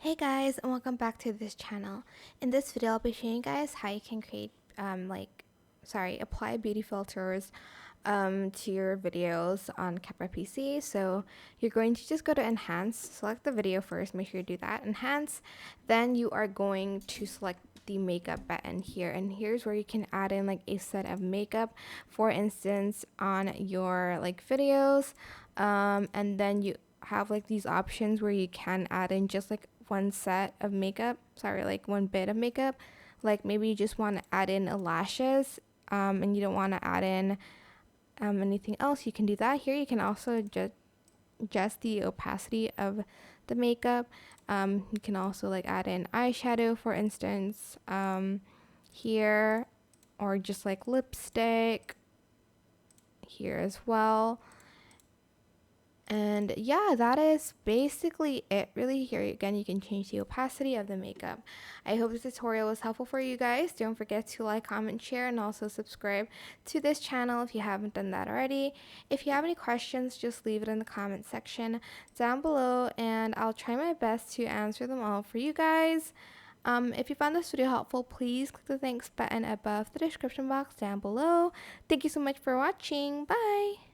Hey guys, and welcome back to this channel. In this video, I'll be showing you guys how you can create, apply beauty filters to your videos on CapCut PC. So you're going to just go to Enhance, select the video first, make sure you do that, Enhance. Then you are going to select the makeup button here, and here's where you can add in like a set of makeup, for instance, on your like videos, and then you have like these options where you can add in just like one set of makeup, like one bit of makeup. Like maybe you just want to add in lashes, and you don't want to add in anything else. You can do that here. You can also adjust the opacity of the makeup. You can also like add in eyeshadow, for instance, here, or just like lipstick here as well. And yeah, that is basically it really. Here again, you can change the opacity of the makeup. I hope this tutorial was helpful for you guys. Don't forget to like, comment, share, and also subscribe to this channel if you haven't done that already. If you have any questions, just leave it in the comment section down below, and I'll try my best to answer them all for you guys. If you found this video helpful, please click the thanks button above the description box down below. Thank you so much for watching. Bye!